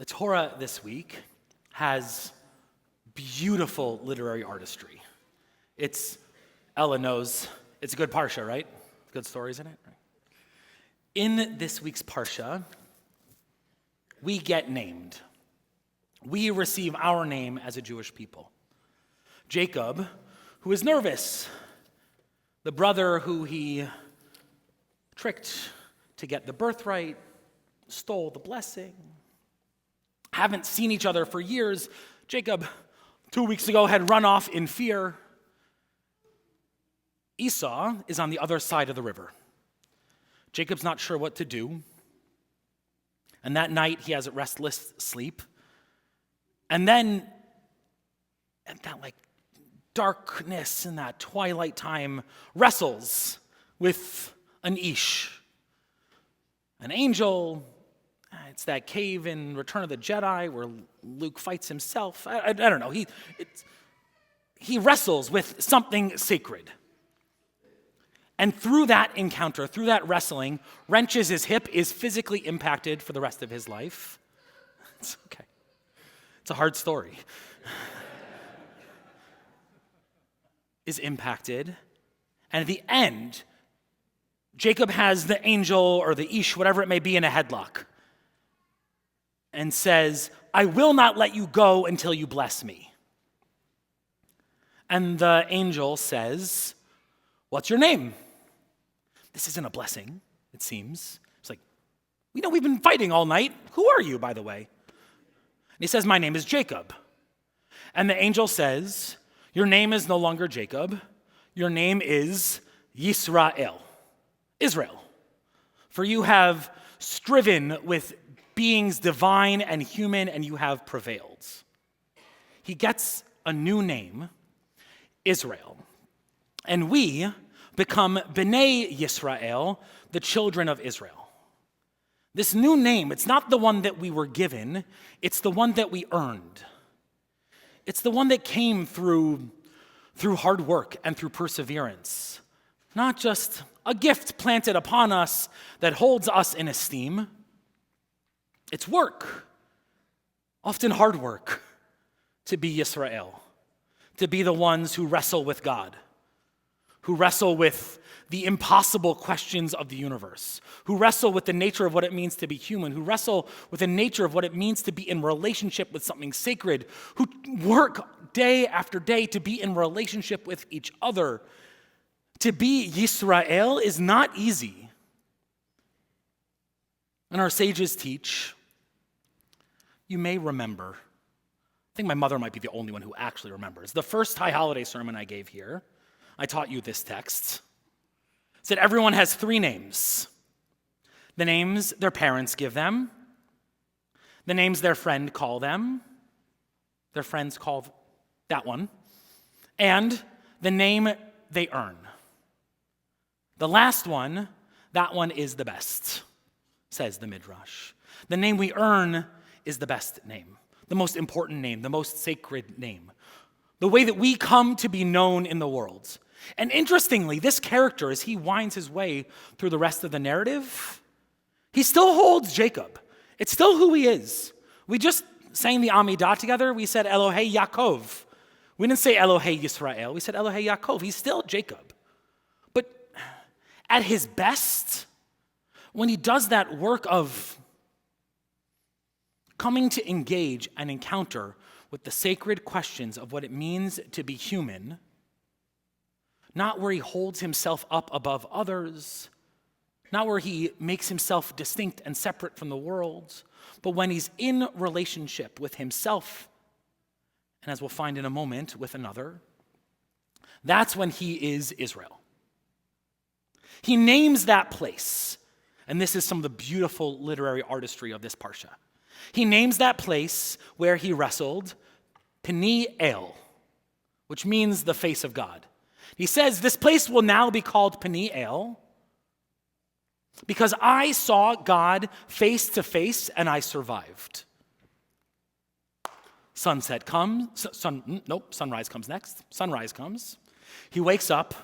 The Torah this week has beautiful literary artistry. Ella knows it's a good parsha, right? Good stories in it. Right? In this week's parsha, we get named. We receive our name as a Jewish people. Jacob, who is nervous, the brother who he tricked to get the birthright, stole the blessing, haven't seen each other for years. Jacob, 2 weeks ago, had run off in fear. Esau is on the other side of the river. Jacob's not sure what to do. And that night, he has a restless sleep. And then, at that darkness in that twilight time, wrestles with an Ish, an angel. It's that cave in Return of the Jedi where Luke fights himself. I don't know. He wrestles with something sacred. And through that encounter, through that wrestling, wrenches his hip, is physically impacted for the rest of his life. It's okay. It's a hard story. Is impacted. And at the end, Jacob has the angel or the Ish, whatever it may be, in a headlock. And says, I will not let you go until you bless me. And the angel says, what's your name? This isn't a blessing, it seems. It's like, we know we've been fighting all night. Who are you, by the way? And he says, my name is Jacob. And the angel says, your name is no longer Jacob. Your name is Yisrael, Israel. For you have striven with beings divine and human, and you have prevailed. He gets a new name, Israel. And we become B'nai Yisrael, the children of Israel. This new name, it's not the one that we were given, it's the one that we earned. It's the one that came through hard work and through perseverance. Not just a gift planted upon us that holds us in esteem. It's work, often hard work, to be Yisrael, to be the ones who wrestle with God, who wrestle with the impossible questions of the universe, who wrestle with the nature of what it means to be human, who wrestle with the nature of what it means to be in relationship with something sacred, who work day after day to be in relationship with each other. To be Yisrael is not easy. And our sages teach, you may remember, I think my mother might be the only one who actually remembers, the first High Holiday sermon I gave here, I taught you this text. It said everyone has 3 names. The names their parents give them, the names their friend call them, their friends call that one, and the name they earn. The last one, that one is the best, says the Midrash. The name we earn is the best name, the most important name, the most sacred name, the way that we come to be known in the world. And interestingly, this character, as he winds his way through the rest of the narrative, he still holds Jacob. It's still who he is. We just sang the Amidah together. We said Elohei Yaakov. We didn't say Elohei Yisrael. We said Elohei Yaakov. He's still Jacob. But at his best, when he does that work of coming to engage and encounter with the sacred questions of what it means to be human, not where he holds himself up above others, not where he makes himself distinct and separate from the world, but when he's in relationship with himself, and as we'll find in a moment, with another, that's when he is Israel. He names that place, and this is some of the beautiful literary artistry of this parsha. He names that place where he wrestled Peni El, which means the face of God. He says, this place will now be called Peni El because I saw God face to face and I survived. Sunrise comes next. Sunrise comes. He wakes up.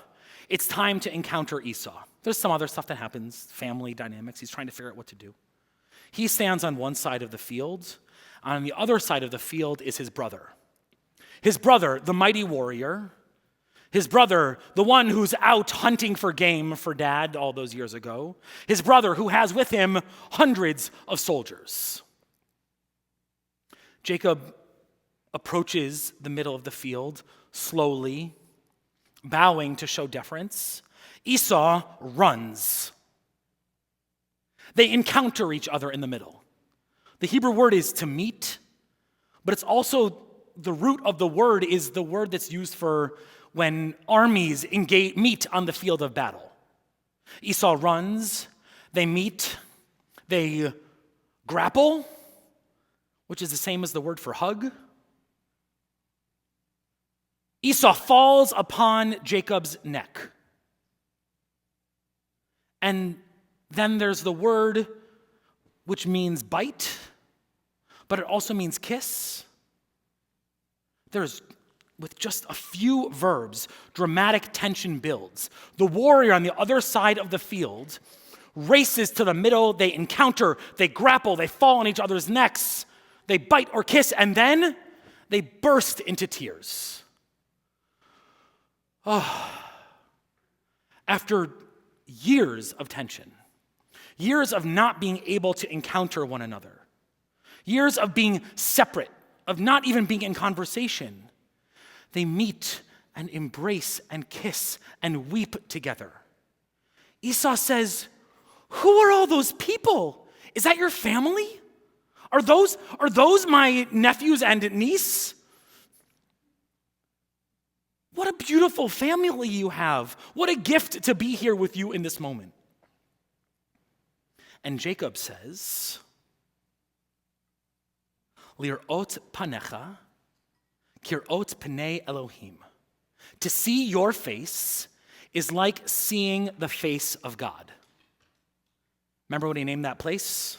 It's time to encounter Esau. There's some other stuff that happens, family dynamics. He's trying to figure out what to do. He stands on one side of the field, On the other side of the field is his brother. His brother, the mighty warrior. His brother, the one who's out hunting for game for dad all those years ago. His brother who has with him hundreds of soldiers. Jacob approaches the middle of the field slowly, bowing to show deference. Esau runs. They encounter each other in the middle. The Hebrew word is to meet, but it's also the root of the word is the word that's used for when armies meet on the field of battle. Esau runs, they meet, they grapple, which is the same as the word for hug. Esau falls upon Jacob's neck. And then there's the word which means bite, but it also means kiss. With just a few verbs, dramatic tension builds. The warrior on the other side of the field races to the middle, they encounter, they grapple, they fall on each other's necks, they bite or kiss, and then they burst into tears. Oh. After years of tension, years of not being able to encounter one another, years of being separate, of not even being in conversation, they meet and embrace and kiss and weep together. Esau says, "Who are all those people? Is that your family? Are those my nephews and niece? What a beautiful family you have. What a gift to be here with you in this moment." And Jacob says, "Lir'ot panecha, kir'ot pnei Elohim." To see your face is like seeing the face of God. Remember what he named that place?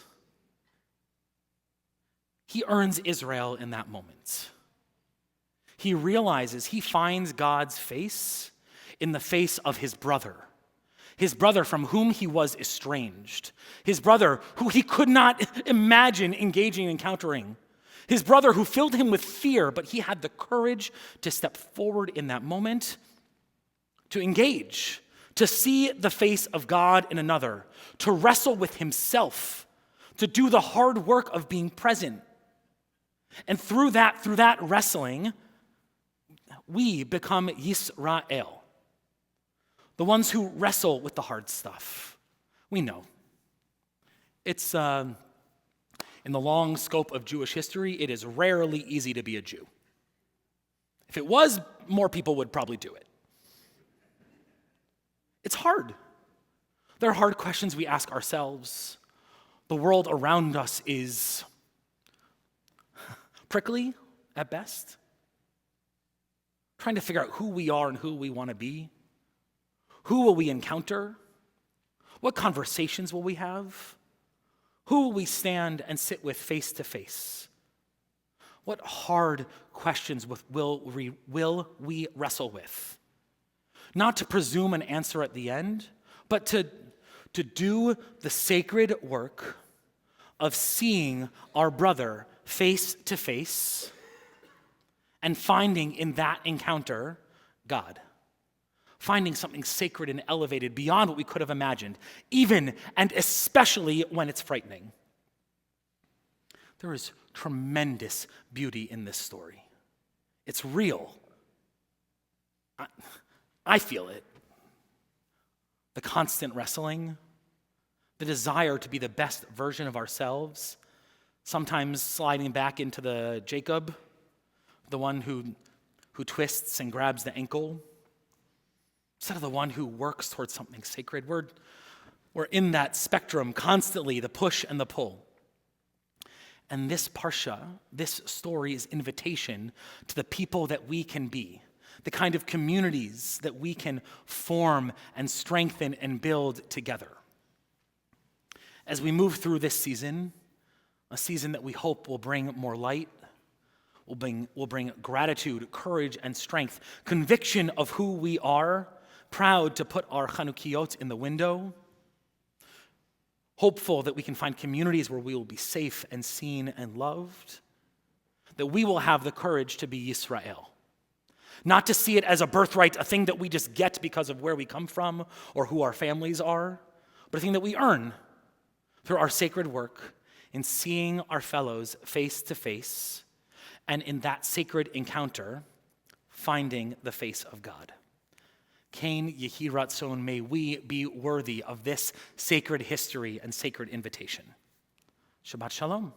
He earns Israel in that moment. He realizes he finds God's face in the face of his brother from whom he was estranged, his brother who he could not imagine engaging and encountering, his brother who filled him with fear, but he had the courage to step forward in that moment, to engage, to see the face of God in another, to wrestle with himself, to do the hard work of being present. And through that wrestling, we become Yisrael, the ones who wrestle with the hard stuff. We know. It's, in the long scope of Jewish history, it is rarely easy to be a Jew. If it was, more people would probably do it. It's hard. There are hard questions we ask ourselves. The world around us is prickly at best. Trying to figure out who we are and who we want to be. Who will we encounter? What conversations will we have? Who will we stand and sit with face to face? What hard questions will we wrestle with? Not to presume an answer at the end, but to do the sacred work of seeing our brother face to face and finding in that encounter God. Finding something sacred and elevated beyond what we could have imagined, even and especially when it's frightening. There is tremendous beauty in this story. It's real. I feel it. The constant wrestling, the desire to be the best version of ourselves, sometimes sliding back into the Jacob, the one who twists and grabs the ankle, instead of the one who works towards something sacred. We're in that spectrum constantly, the push and the pull. And this parsha, this story is invitation to the people that we can be, the kind of communities that we can form and strengthen and build together. As we move through this season, a season that we hope will bring more light, will bring gratitude, courage, and strength, conviction of who we are, proud to put our Chanukiot in the window, hopeful that we can find communities where we will be safe and seen and loved. that we will have the courage to be Yisrael. Not to see it as a birthright, a thing that we just get because of where we come from or who our families are, but a thing that we earn through our sacred work in seeing our fellows face to face, and in that sacred encounter, finding the face of God. Kain Yehi Ratzon, may we be worthy of this sacred history and sacred invitation. Shabbat Shalom.